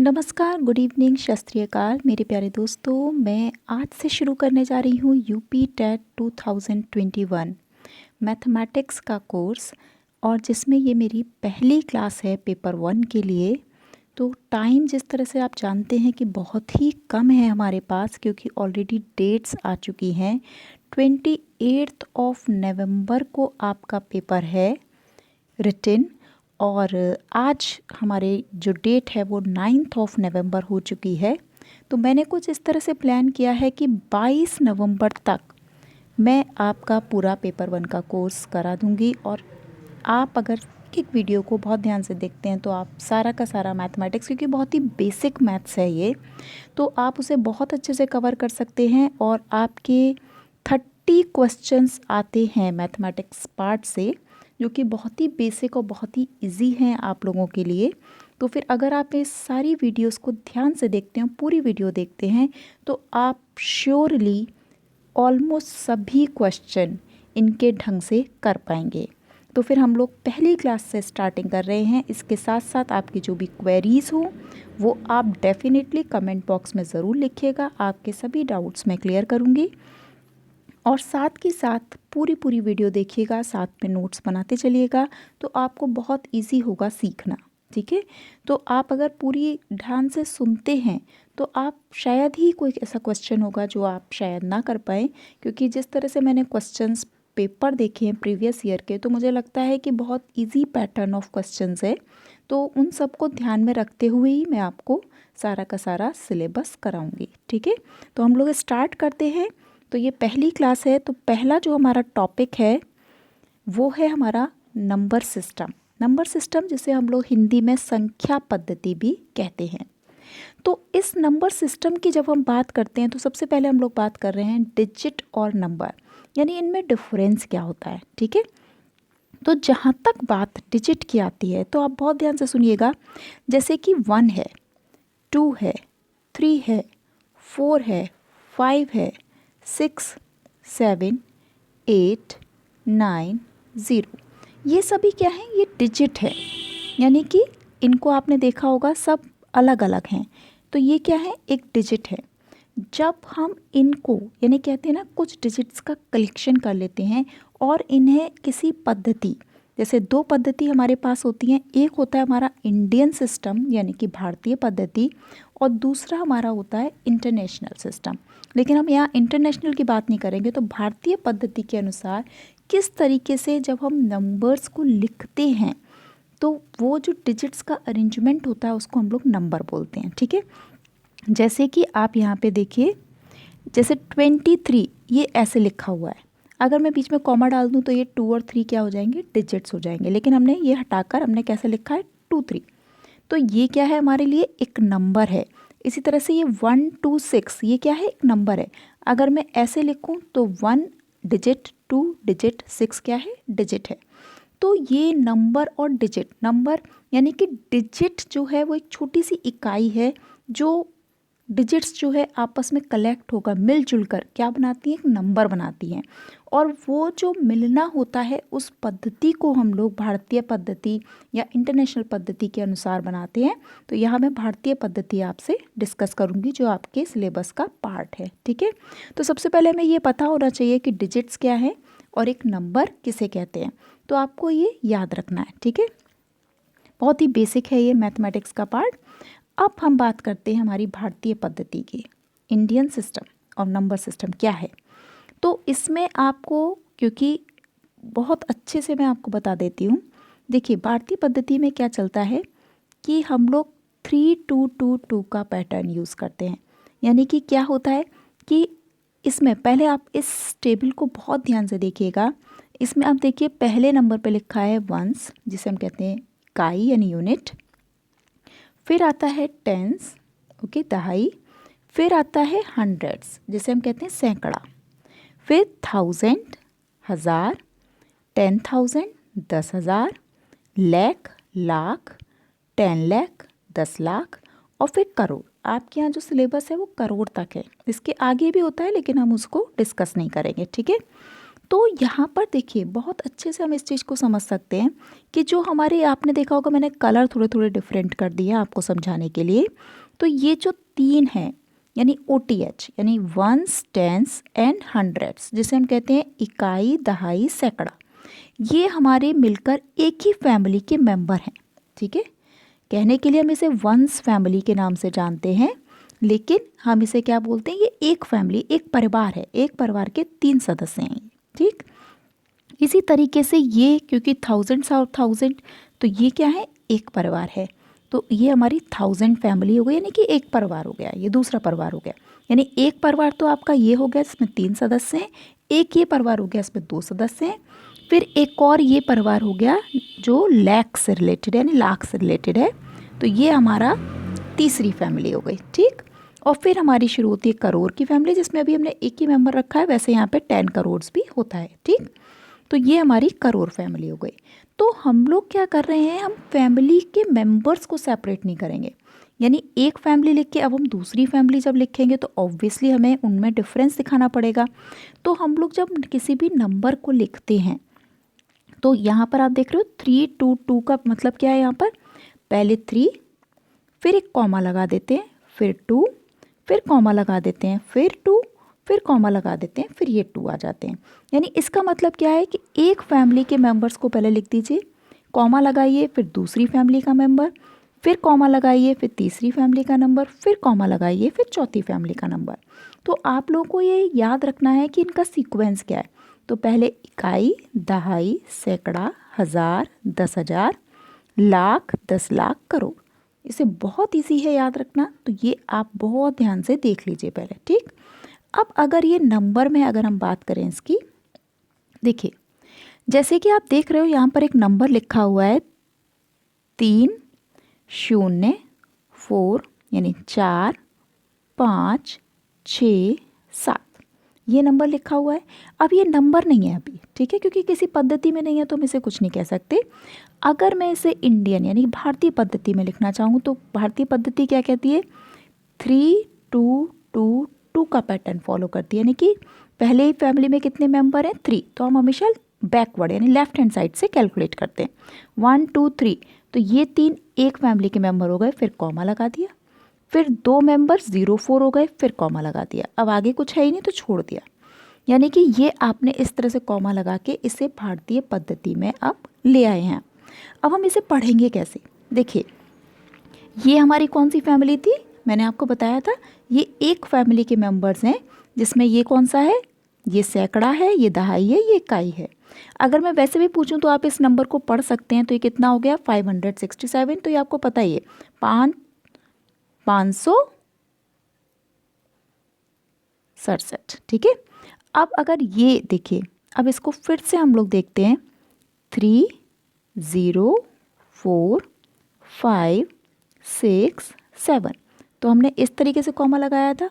नमस्कार, good evening, सत श्री अकाल मेरे प्यारे दोस्तों। मैं आज से शुरू करने जा रही हूँ यूपी टेट 2021 मैथमेटिक्स का कोर्स, और जिसमें ये मेरी पहली क्लास है पेपर 1 के लिए। तो टाइम जिस तरह से आप जानते हैं कि बहुत ही कम है हमारे पास, क्योंकि ऑलरेडी डेट्स आ चुकी हैं। 28 नवंबर को आपका पेपर है रिटन, और आज हमारे जो डेट है वो 9 नवंबर हो चुकी है। तो मैंने कुछ इस तरह से प्लान किया है कि 22 नवंबर तक मैं आपका पूरा पेपर 1 का कोर्स करा दूंगी। और आप अगर एक वीडियो को बहुत ध्यान से देखते हैं तो आप सारा का सारा मैथमेटिक्स, क्योंकि बहुत ही बेसिक मैथ्स है ये, तो आप उसे बहुत अच्छे से कवर कर सकते हैं। और आपके 30 क्वेश्चंस आते हैं मैथमेटिक्स पार्ट से, जो कि बहुत ही बेसिक और बहुत ही इजी हैं आप लोगों के लिए। तो फिर अगर आप इस सारी वीडियोस को ध्यान से देखते हैं, पूरी वीडियो देखते हैं, तो आप श्योरली ऑलमोस्ट सभी क्वेश्चन इनके ढंग से कर पाएंगे। तो फिर हम लोग पहली क्लास से स्टार्टिंग कर रहे हैं। इसके साथ साथ आपकी जो भी क्वेरीज़ हो वो आप डेफिनेटली कमेंट बॉक्स में ज़रूर लिखिएगा। आपके सभी डाउट्स मैं क्लियर करूँगी, और साथ के साथ पूरी वीडियो देखिएगा, साथ में नोट्स बनाते चलिएगा, तो आपको बहुत इजी होगा सीखना। ठीक है, तो आप अगर पूरी ध्यान से सुनते हैं तो आप शायद ही कोई ऐसा क्वेश्चन होगा जो आप शायद ना कर पाएँ, क्योंकि जिस तरह से मैंने क्वेश्चंस पेपर देखे हैं प्रीवियस ईयर के, तो मुझे लगता है कि बहुत इजी पैटर्न ऑफ क्वेश्चंस है। तो उन सबको ध्यान में रखते हुए ही मैं आपको सारा का सारा सिलेबस कराऊंगी। ठीक है, तो हम लोग स्टार्ट करते हैं। तो ये पहली क्लास है, तो पहला जो हमारा टॉपिक है वो है हमारा नंबर सिस्टम। नंबर सिस्टम जिसे हम लोग हिंदी में संख्या पद्धति भी कहते हैं। तो इस नंबर सिस्टम की जब हम बात करते हैं तो सबसे पहले हम लोग बात कर रहे हैं डिजिट और नंबर, यानी इनमें डिफरेंस क्या होता है। ठीक है, तो जहाँ तक बात डिजिट की आती है तो आप बहुत ध्यान से सुनिएगा। जैसे कि 1 है, 2 है, 3 है, 4 है, 5 है, 6, 7, 8, 9, 0, ये सभी क्या हैं? ये डिजिट है, यानी कि इनको आपने देखा होगा सब अलग अलग हैं। तो ये क्या है? एक डिजिट है। जब हम इनको यानी कहते हैं ना, कुछ डिजिट्स का कलेक्शन कर लेते हैं और इन्हें किसी पद्धति, जैसे 2 पद्धति हमारे पास होती हैं। एक होता है हमारा इंडियन सिस्टम यानी कि भारतीय पद्धति, और दूसरा हमारा होता है इंटरनेशनल सिस्टम। लेकिन हम यहाँ इंटरनेशनल की बात नहीं करेंगे। तो भारतीय पद्धति के अनुसार किस तरीके से जब हम नंबर्स को लिखते हैं तो वो जो डिजिट्स का अरेंजमेंट होता है उसको हम लोग नंबर बोलते हैं। ठीक है, जैसे कि आप यहाँ पे देखिए, जैसे 23 ये ऐसे लिखा हुआ है। अगर मैं बीच में कॉमा डाल दूँ तो ये 2 और 3 क्या हो जाएंगे? डिजिट्स हो जाएंगे। लेकिन हमने ये हटाकर हमने कैसे लिखा है? 2 3। तो ये क्या है? हमारे लिए एक नंबर है। इसी तरह से ये 1 2 6 ये क्या है? एक नंबर है। अगर मैं ऐसे लिखूं तो 1 डिजिट, 2 डिजिट, 6 क्या है? डिजिट है। तो ये नंबर और डिजिट, नंबर यानी कि डिजिट जो है वो एक छोटी सी इकाई है जो डिजिट्स जो है आपस में कलेक्ट होकर मिलजुल कर क्या बनाती हैं? एक नंबर बनाती हैं। और वो जो मिलना होता है उस पद्धति को हम लोग भारतीय पद्धति या इंटरनेशनल पद्धति के अनुसार बनाते हैं। तो यहाँ मैं भारतीय पद्धति आपसे डिस्कस करूँगी जो आपके सिलेबस का पार्ट है। ठीक है, तो सबसे पहले हमें ये पता होना चाहिए कि डिजिट्स क्या है और एक नंबर किसे कहते हैं। तो आपको ये याद रखना है। ठीक है, बहुत ही बेसिक है ये मैथमेटिक्स का पार्ट। अब हम बात करते हैं हमारी भारतीय पद्धति की, इंडियन सिस्टम और नंबर सिस्टम क्या है। तो इसमें आपको, क्योंकि बहुत अच्छे से मैं आपको बता देती हूँ। देखिए, भारतीय पद्धति में क्या चलता है कि हम लोग 3 2 2 2 का पैटर्न यूज़ करते हैं। यानी कि क्या होता है कि इसमें पहले आप इस टेबल को बहुत ध्यान से देखिएगा। इसमें आप देखिए पहले नंबर पे लिखा है वंस, जिसे हम कहते हैं इकाई यानी यूनिट। फिर आता है टेंस, ओके, दहाई। फिर आता है हंड्रेड्स, जिसे हम कहते हैं सैकड़ा। फिर 1000 हज़ार, 10,000 10,000, लाख लाख, 10 लाख 10 लाख, और फिर करोड़। आपके यहाँ जो सिलेबस है वो करोड़ तक है। इसके आगे भी होता है लेकिन हम उसको डिस्कस नहीं करेंगे। ठीक है, तो यहाँ पर देखिए बहुत अच्छे से हम इस चीज़ को समझ सकते हैं कि जो हमारे, आपने देखा होगा मैंने कलर थोड़े थोड़े डिफरेंट कर दिए आपको समझाने के लिए। तो ये जो 3 हैं यानी OTH यानी वंस, टेंस एंड हंड्रेड्स, जिसे हम कहते हैं इकाई, दहाई, सैकड़ा, ये हमारे मिलकर एक ही फैमिली के मेंबर हैं। ठीक है, कहने के लिए हम इसे वंस फैमिली के नाम से जानते हैं, लेकिन हम इसे क्या बोलते हैं, ये एक फैमिली, एक परिवार है, एक परिवार के 3 सदस्य हैं। ठीक, इसी तरीके से ये क्योंकि थाउजेंड्स और थाउजेंड, तो ये क्या है, एक परिवार है, तो ये हमारी 1000 फैमिली हो गई, यानी कि एक परिवार हो गया, ये दूसरा परिवार हो गया। यानी एक परिवार तो आपका ये हो गया इसमें 3 सदस्य हैं, एक ये परिवार हो गया इसमें 2 सदस्य हैं, फिर एक और ये परिवार हो गया जो लाख से रिलेटेड है, यानी लाख से रिलेटेड है, तो ये हमारा तीसरी फैमिली हो गई। ठीक, और फिर हमारी शुरू होती है करोड़ की फैमिली, जिसमें अभी हमने एक ही मेंबर रखा है, वैसे यहाँ पे 10 करोड़ भी होता है। ठीक, तो ये हमारी करोड़ फैमिली हो गई। तो हम लोग क्या कर रहे हैं, हम फैमिली के मेंबर्स को सेपरेट नहीं करेंगे, यानी एक फैमिली लिख के अब हम दूसरी फैमिली जब लिखेंगे तो ऑब्वियसली हमें उनमें डिफरेंस दिखाना पड़ेगा। तो हम लोग जब किसी भी नंबर को लिखते हैं तो यहाँ पर आप देख रहे हो 322 का मतलब क्या है, यहाँ पर पहले 3, फिर एक कॉमा लगा देते हैं, फिर 2, फिर कॉमा लगा देते हैं, फिर 2, फिर कॉमा लगा देते हैं, फिर ये 2 आ जाते हैं। यानी इसका मतलब क्या है कि एक फैमिली के मेंबर्स को पहले लिख दीजिए, कॉमा लगाइए, फिर दूसरी फैमिली का मेंबर, फिर कॉमा लगाइए, फिर तीसरी फैमिली का नंबर, फिर कॉमा लगाइए, फिर चौथी फैमिली का नंबर। तो आप लोगों को ये याद रखना है कि इनका सीक्वेंस क्या है। तो पहले इकाई, दहाई, सैकड़ा, हज़ार, 10,000, लाख, 10 लाख, करोड़। इसे बहुत इजी है याद रखना, तो ये आप बहुत ध्यान से देख लीजिए पहले। ठीक, अब अगर ये नंबर में अगर हम बात करें इसकी, देखिए जैसे कि आप देख रहे हो यहाँ पर एक नंबर लिखा हुआ है 304, यानी 4 5 6 7, ये नंबर लिखा हुआ है। अब ये नंबर नहीं है अभी, ठीक है, क्योंकि किसी पद्धति में नहीं है तो हम इसे कुछ नहीं कह सकते। अगर मैं इसे इंडियन यानी भारतीय पद्धति में लिखना चाहूँ तो भारतीय पद्धति क्या कहती है, 3 2 2 2 का पैटर्न फॉलो करती है, यानी कि पहले ही फैमिली में कितने मेंबर हैं, 3, तो हम हमेशा बैकवर्ड यानी लेफ्ट हैंड साइड से कैलकुलेट करते हैं, 1 2 3, तो ये 3 एक फैमिली के मेंबर हो गए, फिर कॉमा लगा दिया, फिर 2 मेंबर 04 हो गए, फिर कॉमा लगा दिया, अब आगे कुछ है ही नहीं तो छोड़ दिया। यानी कि ये आपने इस तरह से कॉमा लगा के इसे भारतीय पद्धति में अब ले आए हैं। अब हम इसे पढ़ेंगे कैसे, देखिए ये हमारी कौन सी फैमिली थी, मैंने आपको बताया था ये एक फैमिली के मेंबर्स हैं, जिसमें ये कौन सा है, ये सैकड़ा है, ये दहाई है, ये इकाई है। अगर मैं वैसे भी पूछूं तो आप इस नंबर को पढ़ सकते हैं, तो ये कितना हो गया 567, तो ये आपको पता ही है 567। ठीक है, अब अगर ये देखिए, अब इसको फिर से हम लोग देखते हैं 3 0 4 5 6 7, तो हमने इस तरीके से कॉमा लगाया था,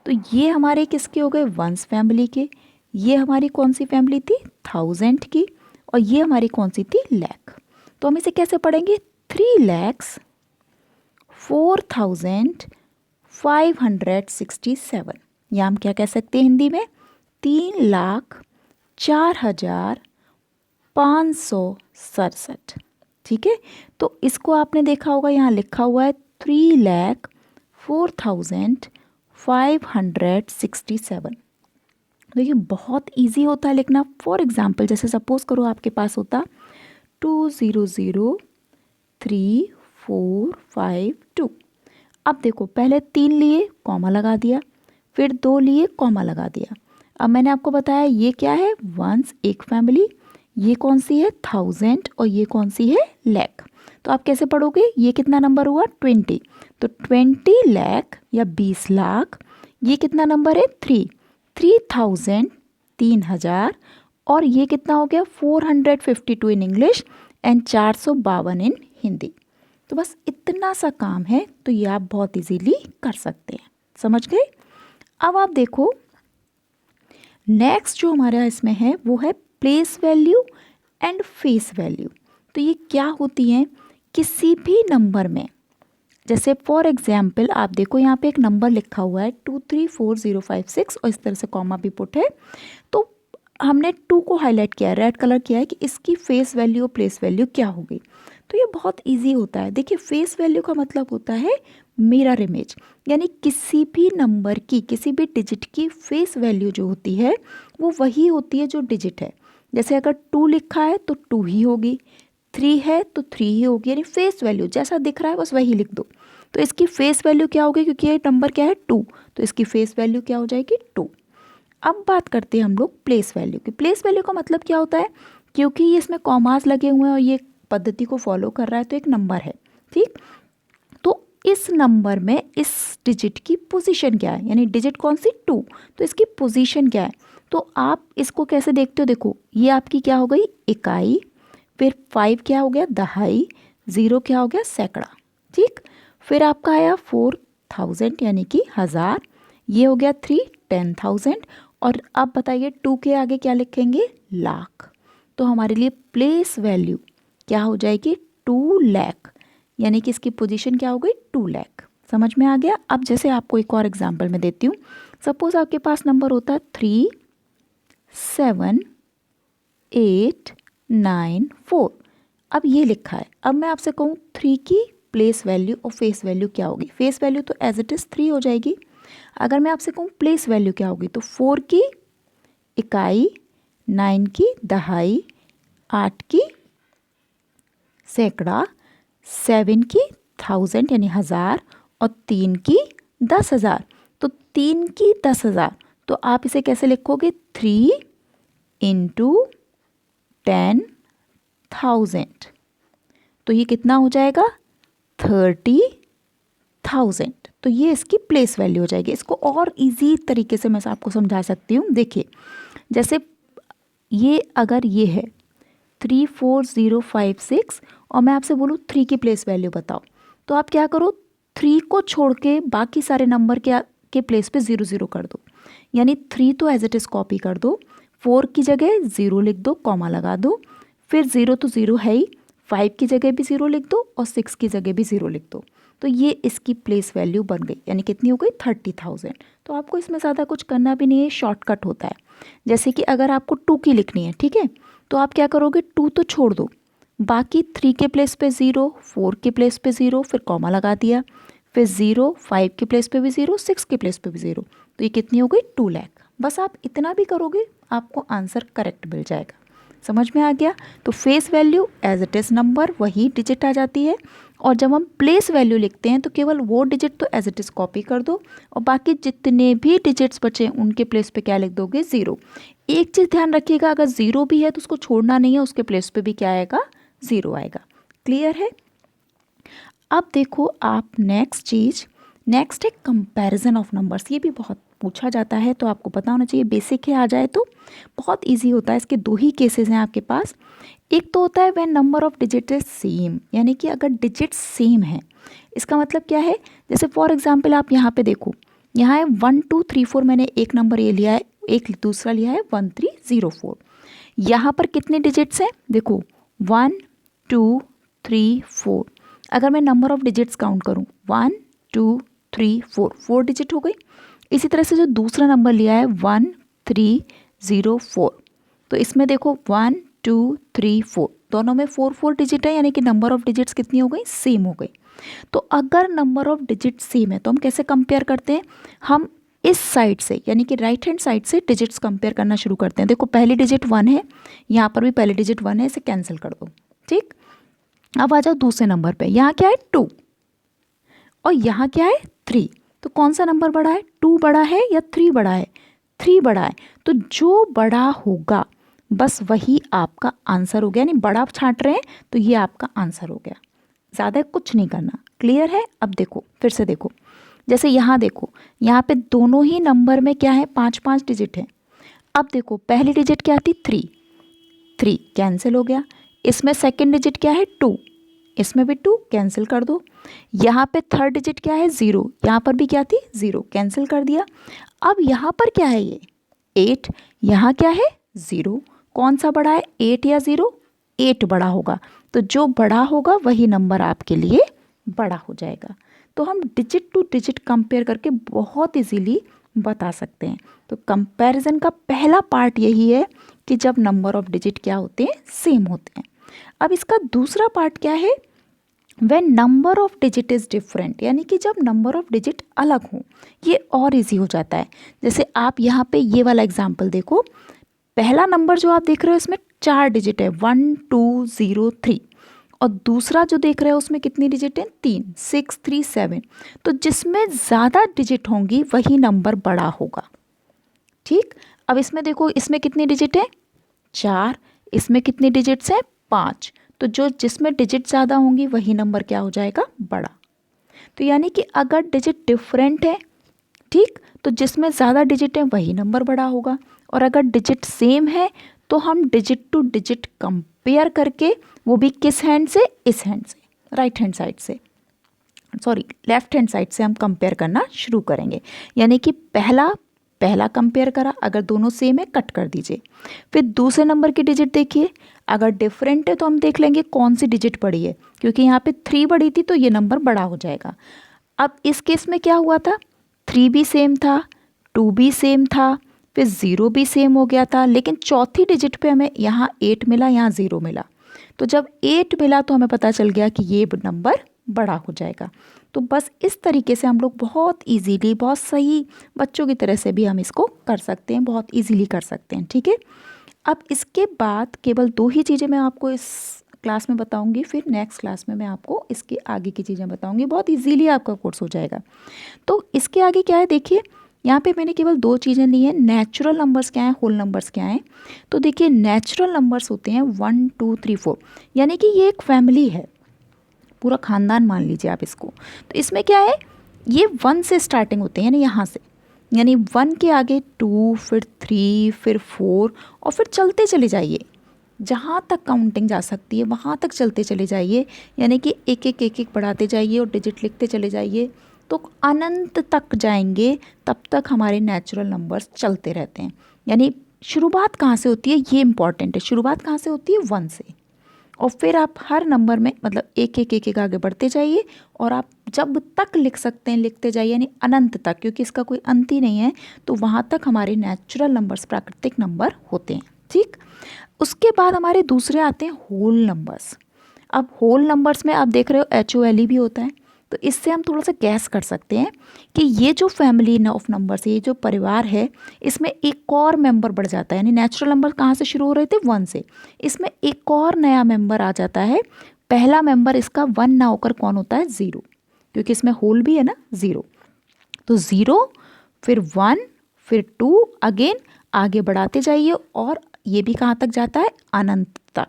तो ये हमारे किसके हो गए, वंस फैमिली के। ये हमारी कौन सी फैमिली थी, 1000 की, और ये हमारी कौन सी थी, लाख। तो हम इसे कैसे पढ़ेंगे, 3,04,567, या हम क्या कह सकते हैं हिंदी में, 3,04,567। ठीक है, तो इसको आपने देखा होगा यहाँ लिखा हुआ है 3,04,567। देखिए बहुत इजी होता है लिखना। फॉर एग्जाम्पल जैसे सपोज करो आपके पास होता 2,0,0,3,4,5,2। अब देखो पहले 3 लिए कॉमा लगा दिया, फिर 2 लिए कॉमा लगा दिया। अब मैंने आपको बताया ये क्या है, वंस एक फैमिली, ये कौन सी है 1000, और ये कौन सी है लाख। तो आप कैसे पढ़ोगे, ये कितना नंबर हुआ 20, तो 20 लाख या 20 लाख, ये कितना नंबर है 3,000 3,000, और ये कितना हो गया 452 इन इंग्लिश एंड 452 इन हिंदी। तो बस इतना सा काम है, तो ये आप बहुत इजीली कर सकते हैं, समझ गए। अब आप देखो नेक्स्ट जो हमारा इसमें है वो है place value and face value. तो ये क्या होती हैं, किसी भी नंबर में, जैसे फॉर एग्जाम्पल आप देखो यहाँ पे एक नंबर लिखा हुआ है 234056 और इस तरह से कॉमा भी पुट है। तो हमने 2 को हाईलाइट किया है, रेड कलर किया है कि इसकी फेस वैल्यू और प्लेस वैल्यू क्या होगी। तो ये बहुत इजी होता है। देखिए फेस वैल्यू का मतलब होता है मिरर इमेज, यानी किसी भी नंबर की, किसी भी डिजिट की फेस वैल्यू जो होती है वो वही होती है जो डिजिट है। जैसे अगर 2 लिखा है तो 2 ही होगी, 3 है तो 3 ही होगी, यानी फेस वैल्यू जैसा दिख रहा है बस वही लिख दो। तो इसकी फेस वैल्यू क्या होगी, क्योंकि ये नंबर क्या है 2, तो इसकी फेस वैल्यू क्या हो जाएगी 2। अब बात करते हैं हम लोग प्लेस वैल्यू की। प्लेस वैल्यू का मतलब क्या होता है, क्योंकि ये इसमें कॉमास लगे हुए हैं और ये पद्धति को फॉलो कर रहा है तो एक नंबर है, ठीक। तो इस नंबर में इस डिजिट की पोजीशन क्या है, यानी डिजिट कौन सी 2, तो इसकी पोजीशन क्या है। तो आप इसको कैसे देखते हो, देखो ये आपकी क्या हो गई इकाई, फिर 5 क्या हो गया दहाई, 0 क्या हो गया सैकड़ा, ठीक। फिर आपका आया 4000 यानी कि 1000, ये हो गया 3 10,000, और अब बताइए 2 के आगे क्या लिखेंगे लाख। तो हमारे लिए प्लेस वैल्यू क्या हो जाएगी 2 लाख, यानी कि इसकी पोजीशन क्या हो गई 2 लाख। समझ में आ गया। अब जैसे आपको एक और एग्जांपल मैं देती हूँ। सपोज आपके पास नंबर होता है 3 7 8 9 4। अब ये लिखा है, अब मैं आपसे कहूँ 3 की प्लेस वैल्यू और फेस वैल्यू क्या होगी। फेस वैल्यू तो एज इट इज़ 3 हो जाएगी। अगर मैं आपसे कहूँ प्लेस वैल्यू क्या होगी, तो 4 की इकाई, 9 की दहाई, 8 की सैकड़ा, 7 की 1000 यानी 1000, और 3 की 10,000। तो 3 की 10,000, तो आप इसे कैसे लिखोगे 3 इंटू 10,000। तो ये कितना हो जाएगा 30,000। तो ये इसकी प्लेस वैल्यू हो जाएगी। इसको और इजी तरीके से मैं आपको समझा सकती हूँ। देखिए जैसे ये अगर ये है 34056 और मैं आपसे बोलूँ 3 की प्लेस वैल्यू बताओ, तो आप क्या करो 3 को छोड़ के बाकी सारे नंबर के प्लेस पे 0 0 कर दो, यानी 3 तो एज इट इज़ कॉपी कर दो, 4 की जगह 0 लिख दो, कॉमा लगा दो, फिर 0 तो 0 है ही, 5 की जगह भी 0 लिख दो और 6 की जगह भी 0 लिख दो। तो ये इसकी प्लेस वैल्यू बन गई, यानी कितनी हो गई 30,000। तो आपको इसमें ज़्यादा कुछ करना भी नहीं है, शॉर्टकट होता है। जैसे कि अगर आपको 2 की लिखनी है, ठीक है, तो आप क्या करोगे 2 तो छोड़ दो, बाकी 3 के प्लेस पे 0, 4 के प्लेस पे 0, फिर कॉमा लगा दिया, फिर 0, 5 के प्लेस पे भी 0, 6 के प्लेस पे भी 0। तो ये कितनी हो गई 2 लाख। बस आप इतना भी करोगे आपको आंसर करेक्ट मिल जाएगा। समझ में आ गया। तो face value as it is number वही डिजिट आ जाती है, और जब हम प्लेस वैल्यू लिखते हैं तो केवल वो डिजिट तो एज इट इज़ कॉपी कर दो और बाकी जितने भी डिजिट्स बचे उनके प्लेस पे क्या लिख दोगे 0। एक चीज़ ध्यान रखिएगा, अगर 0 भी है तो उसको छोड़ना नहीं है, उसके प्लेस पे भी क्या आएगा 0 आएगा। क्लियर है। अब देखो आप नेक्स्ट है कंपैरिजन ऑफ नंबर्स। ये भी बहुत पूछा जाता है तो आपको पता होना चाहिए, बेसिक है, आ जाए तो बहुत इजी होता है। इसके 2 ही केसेस हैं आपके पास। एक तो होता है when number of digit is same, यानी कि अगर डिजिट सेम है। इसका मतलब क्या है, जैसे फॉर एग्जांपल आप यहाँ पे देखो, यहाँ है 1 2 3 4, मैंने एक नंबर ये लिया है, एक दूसरा लिया है 1304। यहाँ पर कितने डिजिट्स हैं देखो 1 2 3 4। अगर मैं नंबर ऑफ डिजिट्स काउंट करूँ 1 2 3 4, 4 डिजिट हो गई। इसी तरह से जो दूसरा नंबर लिया है 1304, तो इसमें देखो 1 2 3 4, दोनों में 4 4 डिजिट है, यानी कि नंबर ऑफ डिजिट्स कितनी हो गई सेम हो गई। तो अगर नंबर ऑफ डिजिट सेम है तो हम कैसे कंपेयर करते हैं, हम इस साइड से यानी कि राइट हैंड साइड से डिजिट्स कंपेयर करना शुरू करते हैं। देखो पहली डिजिट 1 है, यहाँ पर भी पहली डिजिट 1 है, इसे कैंसिल कर दो, ठीक। अब आ जाओ दूसरे नंबर पे, यहाँ क्या है 2 और यहाँ क्या है 3। तो कौन सा नंबर बड़ा है, 2 बड़ा है या 3 बड़ा है, 3 बड़ा है। तो जो बड़ा होगा बस वही आपका आंसर हो गया, यानी बड़ा छांट रहे हैं तो ये आपका आंसर हो गया, ज़्यादा कुछ नहीं करना। क्लियर है। अब देखो फिर से देखो, जैसे यहाँ देखो, यहाँ पे दोनों ही नंबर में क्या है 5 5 डिजिट है। अब देखो पहली डिजिट क्या थी 3, 3 कैंसिल हो गया। इसमें सेकंड डिजिट क्या है 2, इसमें भी 2 कैंसिल कर दो। यहाँ पे थर्ड डिजिट क्या है 0, यहाँ पर भी क्या थी 0, कैंसिल कर दिया। अब यहाँ पर क्या है ये 8, यहाँ क्या है 0, कौन सा बड़ा है 8 या 0, 8 बड़ा होगा। तो जो बड़ा होगा वही नंबर आपके लिए बड़ा हो जाएगा। तो हम डिजिट टू डिजिट कंपेयर करके बहुत इजीली बता सकते हैं। तो कंपैरिजन का पहला पार्ट यही है कि जब नंबर ऑफ डिजिट क्या होते हैं, सेम होते हैं। अब इसका दूसरा पार्ट क्या है, when number of digit is different, यानी कि जब नंबर ऑफ डिजिट अलग हों, ये और इजी हो जाता है। जैसे आप यहाँ पे ये वाला एग्जाम्पल देखो, पहला नंबर जो आप देख रहे हो इसमें 4 डिजिट है, 1 2 0 3, और दूसरा जो देख रहे हो उसमें कितनी डिजिट है, 3 6 3 7। तो जिसमें ज़्यादा डिजिट होंगी वही नंबर बड़ा होगा। ठीक, अब इसमें देखो, इसमें कितनी डिजिट है, 4, इसमें कितनी डिजिट्स हैं, 5। तो जो जिसमें डिजिट ज़्यादा होंगी वही नंबर क्या हो जाएगा, बड़ा। तो यानी कि अगर डिजिट डिफरेंट है, ठीक, तो जिसमें ज़्यादा डिजिट है वही नंबर बड़ा होगा। और अगर डिजिट सेम है तो हम डिजिट टू डिजिट कंपेयर करके, वो भी किस हैंड से, इस हैंड से, राइट हैंड साइड से, सॉरी लेफ्ट हैंड साइड से हम कंपेयर करना शुरू करेंगे। यानी कि पहला कंपेयर करा, अगर दोनों सेम है कट कर दीजिए। फिर दूसरे नंबर की डिजिट देखिए, अगर डिफरेंट है तो हम देख लेंगे कौन सी डिजिट बड़ी है, क्योंकि यहाँ पे 3 बड़ी थी तो ये नंबर बड़ा हो जाएगा। अब इस केस में क्या हुआ था, 3 भी सेम था, 2 भी सेम था, फिर 0 भी सेम हो गया था, लेकिन चौथी डिजिट पे हमें यहाँ 8 मिला, यहाँ 0 मिला। तो जब 8 मिला तो हमें पता चल गया कि ये नंबर बड़ा हो जाएगा। तो बस इस तरीके से हम लोग बहुत इजीली, बहुत सही बच्चों की तरह से भी हम इसको कर सकते हैं, बहुत इजीली कर सकते हैं। ठीक है, अब इसके बाद केवल 2 ही चीज़ें मैं आपको इस क्लास में बताऊंगी, फिर नेक्स्ट क्लास में मैं आपको इसके आगे की चीज़ें बताऊंगी। बहुत इजीली आपका कोर्स हो जाएगा। तो इसके आगे क्या है, देखिए यहाँ पे मैंने केवल 2 चीज़ें ली हैं, नेचुरल नंबर्स क्या हैं, होल नंबर्स क्या हैं। तो देखिए नेचुरल नंबर्स होते हैं 1 2 3 4, यानी कि ये एक फैमिली है, पूरा खानदान मान लीजिए आप इसको। तो इसमें क्या है, ये 1 से स्टार्टिंग होते हैं, यानी यहाँ से, यानी 1 के आगे 2, फिर 3, फिर 4, और फिर चलते चले जाइए, जहाँ तक काउंटिंग जा सकती है वहाँ तक चलते चले जाइए। यानी कि एक एक एक एक बढ़ाते जाइए और डिजिट लिखते चले जाइए, तो अनंत तक जाएंगे, तब तक हमारे नेचुरल नंबर्स चलते रहते हैं। यानी शुरुआत कहाँ से होती है, ये इंपॉर्टेंट है, शुरुआत कहाँ से होती है, 1 से, और फिर आप हर नंबर में मतलब एक एक एक एक आगे बढ़ते जाइए, और आप जब तक लिख सकते हैं लिखते जाइए, यानी अनंत तक, क्योंकि इसका कोई अंत ही नहीं है। तो वहाँ तक हमारे नेचुरल नंबर्स, प्राकृतिक नंबर होते हैं। ठीक, उसके बाद हमारे दूसरे आते हैं होल नंबर्स। अब होल नंबर्स में आप देख रहे हो HOLE भी होता है, तो इससे हम थोड़ा सा गैस कर सकते हैं कि ये जो फैमिली ऑफ नंबर्स है, ये जो परिवार है, इसमें एक और मेंबर बढ़ जाता है। यानी नेचुरल नंबर कहाँ से शुरू हो रहे थे, 1 से, इसमें एक और नया मेंबर आ जाता है। पहला मेंबर इसका 1 ना होकर कौन होता है, 0, क्योंकि इसमें होल भी है ना, 0। तो 0, फिर 1, फिर 2, अगेन आगे बढ़ाते जाइए, और ये भी कहाँ तक जाता है, अनंत तक।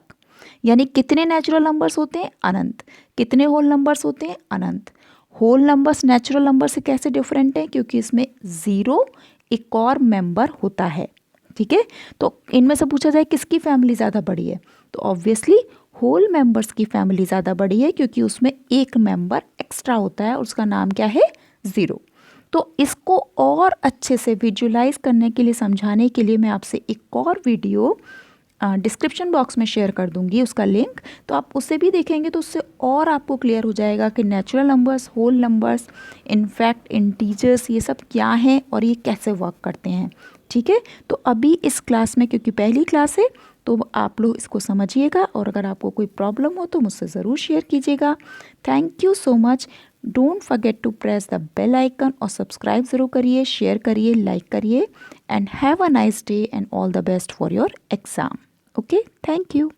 यानी कितने नेचुरल नंबर्स होते हैं, अनंत। कितने होल नंबर्स होते हैं, अनंत। होल नंबर्स नेचुरल नंबर से कैसे डिफरेंट हैं, क्योंकि इसमें 0 एक और मेंबर होता है। ठीक है, तो इनमें से पूछा जाए किसकी फैमिली ज़्यादा बड़ी है, तो ऑब्वियसली होल मेंबर्स की फैमिली ज़्यादा बड़ी है, क्योंकि उसमें एक मेंबर एक्स्ट्रा होता है और उसका नाम क्या है, 0। तो इसको और अच्छे से विजुलाइज करने के लिए, समझाने के लिए मैं आपसे एक और वीडियो डिस्क्रिप्शन बॉक्स में शेयर कर दूंगी, उसका लिंक, तो आप उसे भी देखेंगे तो उससे और आपको क्लियर हो जाएगा कि natural numbers, whole numbers, in fact integers, ये सब क्या हैं और ये कैसे वर्क करते हैं। ठीक है, तो अभी इस क्लास में, क्योंकि पहली क्लास है, तो आप लोग इसको समझिएगा, और अगर आपको कोई प्रॉब्लम हो तो मुझसे ज़रूर शेयर कीजिएगा। Thank you so much. Don't forget to press the bell icon, और सब्सक्राइब ज़रूर करिए, शेयर करिए, लाइक करिए, and have a nice day and all the best for your exam. Okay, thank you.